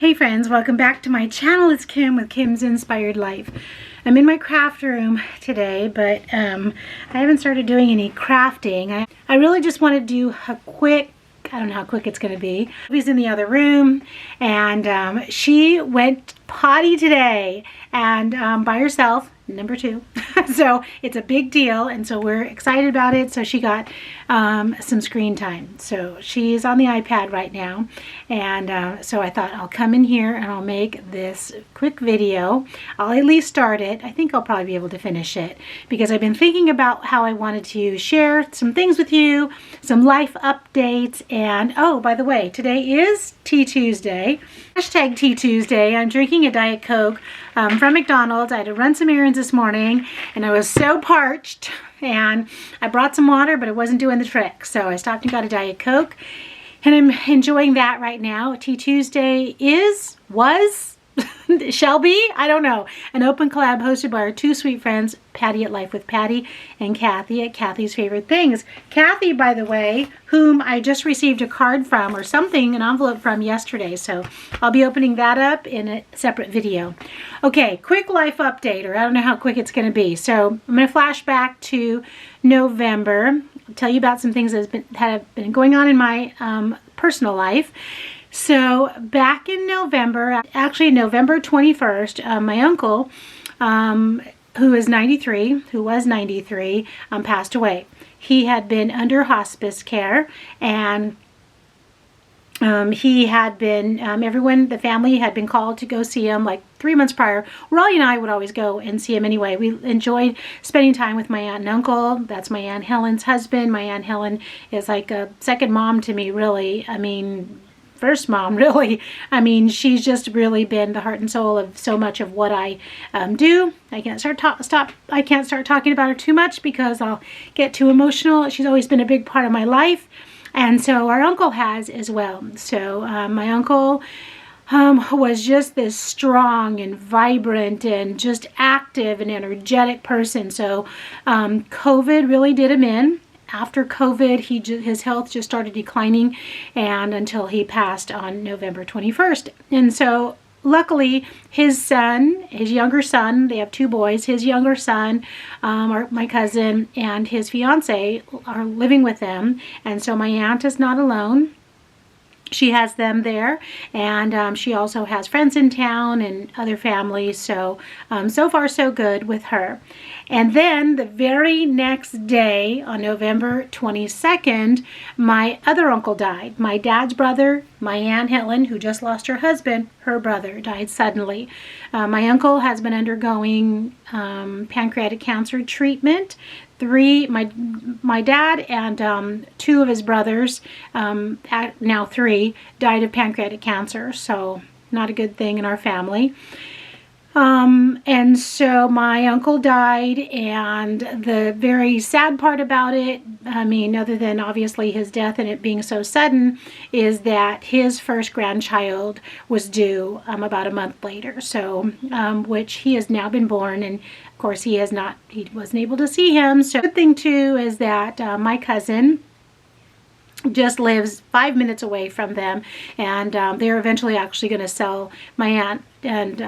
Hey friends, welcome back to my channel. It's Kim with Kim's Inspired Life. I'm in my craft room today, but I haven't started doing any crafting. I really just want to do a quick, I don't know how quick it's going to be. She's in the other room, and she went potty today, and by herself, number 2. So it's a big deal, and so we're excited about it. So she got some screen time. So she's on the iPad right now, and so I thought I'll come in here and I'll make this quick video. I'll at least start it. I think I'll probably be able to finish it because I've been thinking about how I wanted to share some things with you, some life updates, and oh, by the way, today is Tea Tuesday. Hashtag Tea Tuesday. I'm drinking a Diet Coke from McDonald's. I had to run some errands this morning and I was so parched, and I brought some water, but it wasn't doing the trick. So I stopped and got a Diet Coke, and I'm enjoying that right now. Tea Tuesday shall be, I don't know, an open collab hosted by our two sweet friends, Patty at Life with Patty and Kathy at Kathy's Favorite Things. Kathy, by the way, whom I just received a card from or something, an envelope from yesterday. So I'll be opening that up in a separate video. Okay, quick life update, or I don't know how quick it's going to be. So I'm going to flash back to November, tell you about some things that have been going on in my personal life. So back in November, actually November 21st, my uncle, who was 93, passed away. He had been under hospice care, and he had been, everyone, the family had been called to go see him like 3 months prior. Raleigh and I would always go and see him anyway. We enjoyed spending time with my aunt and uncle. That's my Aunt Helen's husband. My Aunt Helen is like a second mom to me, really. I mean, first mom, really. I mean, she's just really been the heart and soul of so much of what I do. I can't start talking about her too much because I'll get too emotional. She's always been a big part of my life, and so our uncle has as well. So my uncle was just this strong and vibrant and just active and energetic person. So COVID really did him in. After COVID, his health just started declining, and until he passed on November 21st. And so luckily, his younger son, they have 2 boys, his younger son, my cousin, and his fiance are living with them. And so my aunt is not alone. She has them there, and she also has friends in town and other families. So, so far so good with her. And then the very next day, on November 22nd, my other uncle died. My dad's brother, my Aunt Helen, who just lost her husband, her brother died suddenly. My uncle has been undergoing pancreatic cancer treatment. My dad and 2 of his brothers, now 3, died of pancreatic cancer, so not a good thing in our family. And so my uncle died, and the very sad part about it, I mean, other than obviously his death and it being so sudden, is that his first grandchild was due about a month later. So, which he has now been born, and of course he wasn't able to see him. So the good thing too is that my cousin just lives 5 minutes away from them, and they're eventually actually going to sell my aunt and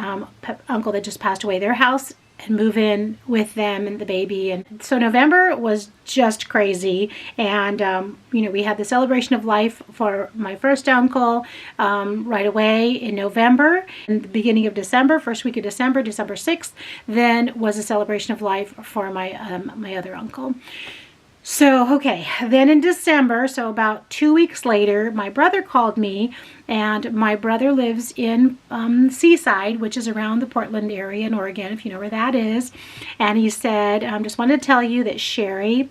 uncle that just passed away their house and move in with them and the baby. And so November was just crazy, and you know, we had the celebration of life for my first uncle right away in November. In the beginning of December, first week of December, December 6th, then was a celebration of life for my my other uncle. So, okay, then in December, so about 2 weeks later, my brother called me, and my brother lives in Seaside, which is around the Portland area in Oregon, if you know where that is. And he said, just wanted to tell you that Sherry,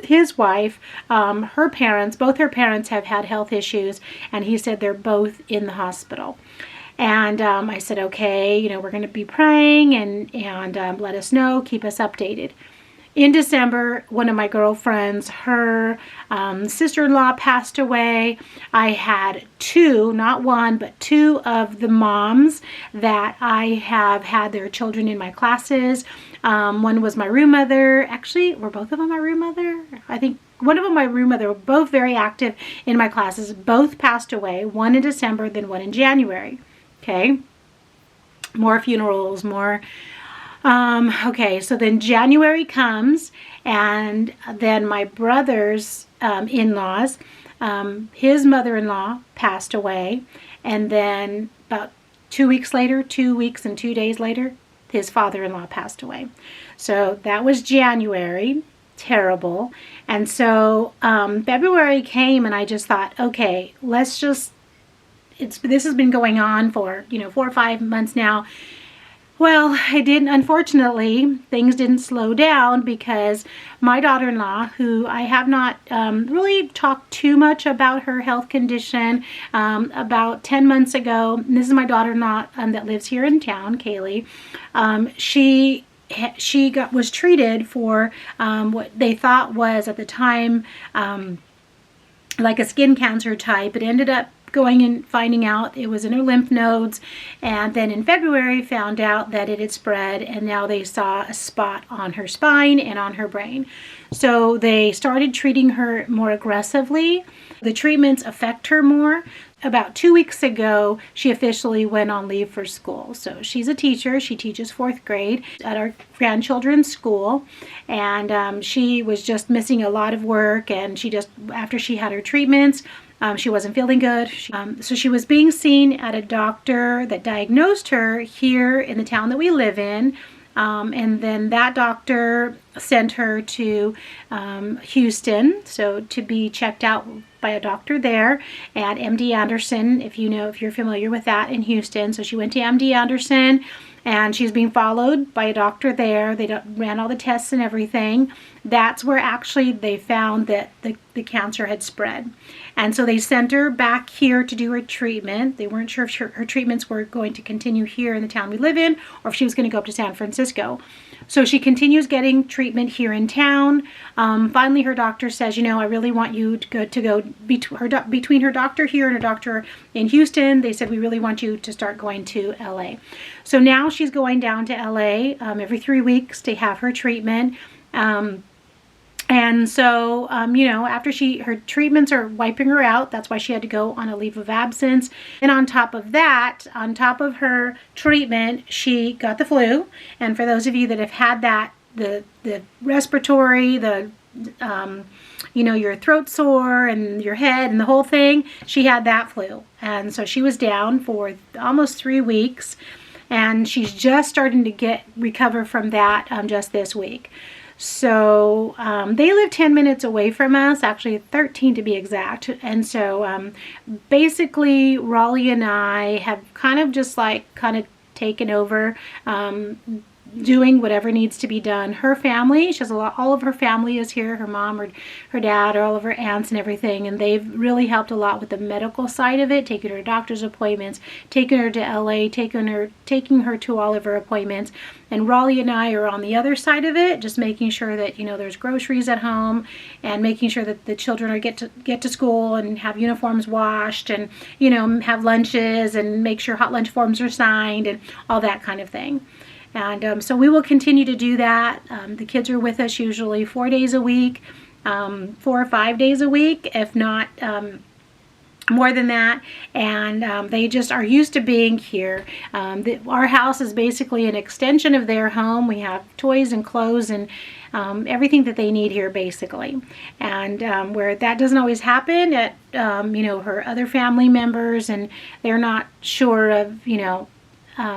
his wife, both her parents have had health issues, and he said they're both in the hospital. And I said, okay, you know, we're going to be praying, and let us know, keep us updated. In December, one of my girlfriends, her sister-in-law passed away. I had 2, not 1, but 2 of the moms that I have had their children in my classes. One was my room mother. Actually, were both of them my room mother? I think one of them, my roommate, they were both very active in my classes. Both passed away, one in December, then one in January. Okay. More funerals, more. Okay, so then January comes, and then my brother's in-laws, his mother-in-law passed away, and then about 2 weeks later, 2 weeks and 2 days later, his father-in-law passed away. So that was January. Terrible. And so February came, and I just thought, okay, let's just, this has been going on for 4 or 5 months now. Well, unfortunately, things didn't slow down, because my daughter-in-law, who I have not really talked too much about her health condition, about 10 months ago, and this is my daughter-in-law that lives here in town, Kaylee, she was treated for what they thought was at the time like a skin cancer type. It ended up going and finding out it was in her lymph nodes, and then in February found out that it had spread, and now they saw a spot on her spine and on her brain. So they started treating her more aggressively. The treatments affect her more. About 2 weeks ago, she officially went on leave for school. So she's a teacher. She teaches 4th grade at our grandchildren's school. And she was just missing a lot of work. And after she had her treatments, she wasn't feeling good. So she was being seen at a doctor that diagnosed her here in the town that we live in. And then that doctor sent her to Houston, so to be checked out by a doctor there at MD Anderson, if you're familiar with that in Houston. So she went to MD Anderson, and she's being followed by a doctor there. They ran all the tests and everything. That's where actually they found that the cancer had spread. And so they sent her back here to do her treatment. They weren't sure if her treatments were going to continue here in the town we live in, or if she was going to go up to San Francisco. So she continues getting treatment here in town. Finally, her doctor says, I really want you to go between her doctor here and her doctor in Houston. They said, we really want you to start going to LA. So now she's going down to LA every 3 weeks to have her treatment. And so, after her treatments are wiping her out, that's why she had to go on a leave of absence. And on top of that, on top of her treatment, she got the flu. And for those of you that have had that, the respiratory, your throat sore and your head and the whole thing, she had that flu. And so she was down for almost 3 weeks. And she's just starting to recover from that just this week. So they live 10 minutes away from us, actually 13 to be exact. And so basically Raleigh and I have kind of taken over doing whatever needs to be done. Her family, she has all of her family is here, her mom or her dad, or all of her aunts and everything, and they've really helped a lot with the medical side of it, taking her to doctor's appointments, taking her to LA, taking her to all of her appointments. And Raleigh and I are on the other side of it, just making sure that there's groceries at home, and making sure that the children get to school and have uniforms washed, and have lunches, and make sure hot lunch forms are signed, and all that kind of thing. And so we will continue to do that. The kids are with us usually 4 days a week, 4 or 5 days a week, if not more than that. And they just are used to being here. Our house is basically an extension of their home. We have toys and clothes and everything that they need here, basically. And where that doesn't always happen at her other family members, and they're not sure of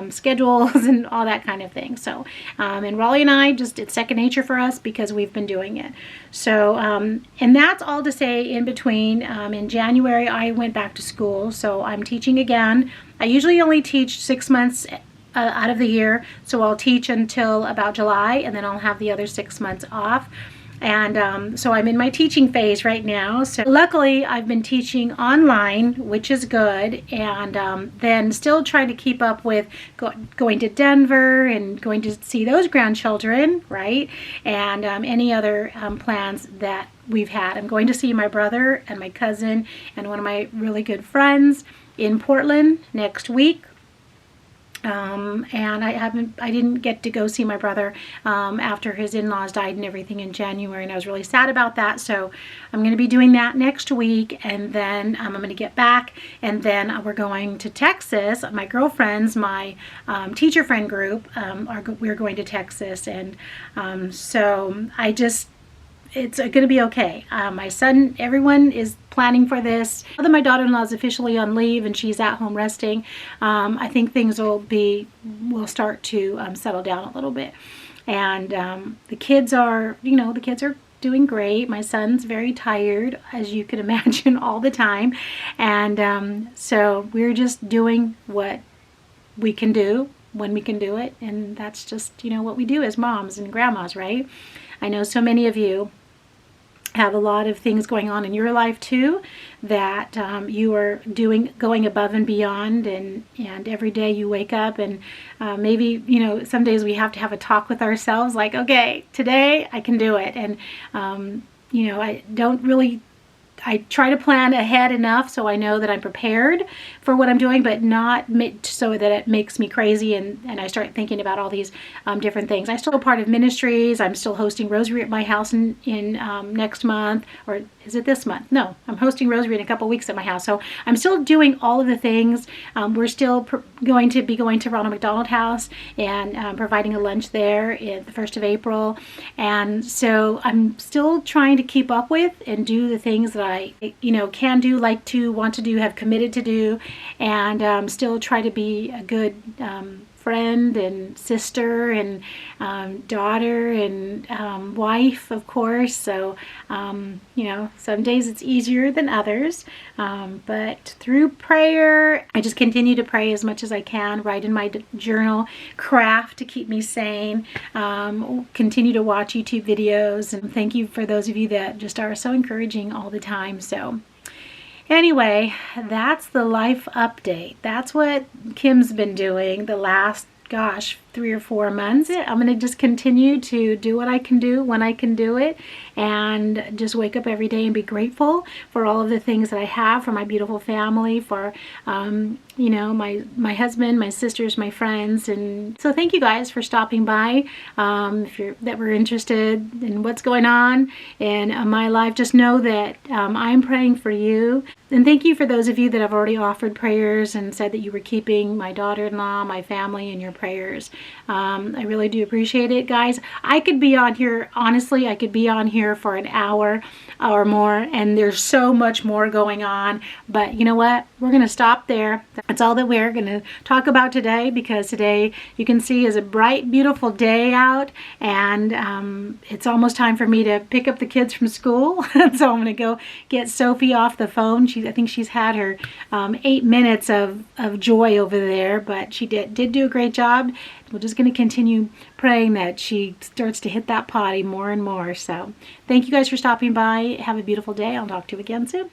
schedules and all that kind of thing. So and Raleigh and I, it's second nature for us because we've been doing it. So and that's all to say, in between, in January I went back to school, so I'm teaching again. I usually only teach 6 months out of the year, so I'll teach until about July, and then I'll have the other 6 months off. And so I'm in my teaching phase right now. So luckily I've been teaching online, which is good, and then still trying to keep up with going to Denver and going to see those grandchildren, right? And any other plans that we've had. I'm going to see my brother and my cousin and one of my really good friends in Portland next week. And I didn't get to go see my brother after his in-laws died and everything in January, and I was really sad about that. So I'm going to be doing that next week, and then I'm going to get back, and then we're going to Texas. My girlfriends, my teacher friend group, we're going to Texas, and so it's going to be okay. My son, everyone is planning for this. Now that my daughter-in-law is officially on leave and she's at home resting, I think things will start to settle down a little bit. And the kids are doing great. My son's very tired, as you can imagine, all the time. And so we're just doing what we can do when we can do it. And that's just, what we do as moms and grandmas, right? I know so many of you have a lot of things going on in your life too, that you are going above and beyond, and every day you wake up and maybe, some days we have to have a talk with ourselves like, okay, today I can do it. And I try to plan ahead enough so I know that I'm prepared for what I'm doing, but not so that it makes me crazy and I start thinking about all these different things. I'm still a part of ministries. I'm still hosting Rosary at my house in next month, or is it this month? No, I'm hosting Rosary in a couple weeks at my house. So I'm still doing all of the things. We're still going to be going to Ronald McDonald House and providing a lunch there the 1st of April. And so I'm still trying to keep up with and do the things that I can do, like to, want to do, have committed to do, and still try to be a good friend and sister and daughter and wife, of course. So some days it's easier than others, but through prayer, I just continue to pray as much as I can, write in my journal, craft to keep me sane, continue to watch YouTube videos, and thank you for those of you that just are so encouraging all the time. So anyway, that's the life update. That's what Kim's been doing the last, 3 or 4 months. I'm going to just continue to do what I can do when I can do it, and just wake up every day and be grateful for all of the things that I have, for my beautiful family, for my husband, my sisters, my friends. And so thank you guys for stopping by. If were interested in what's going on in my life, just know that I'm praying for you. And thank you for those of you that have already offered prayers and said that you were keeping my daughter-in-law, my family in your prayers. I really do appreciate it, guys. I could be on here, honestly, I could be on here for an hour or more, and there's so much more going on. But you know what? We're going to stop there. That's all that we're going to talk about today, because today, you can see, is a bright, beautiful day out, and it's almost time for me to pick up the kids from school. So I'm going to go get Sophie off the phone. I think she's had her 8 minutes of joy over there, but she did do a great job. We're just going to continue praying that she starts to hit that potty more and more. So thank you guys for stopping by. Have a beautiful day. I'll talk to you again soon.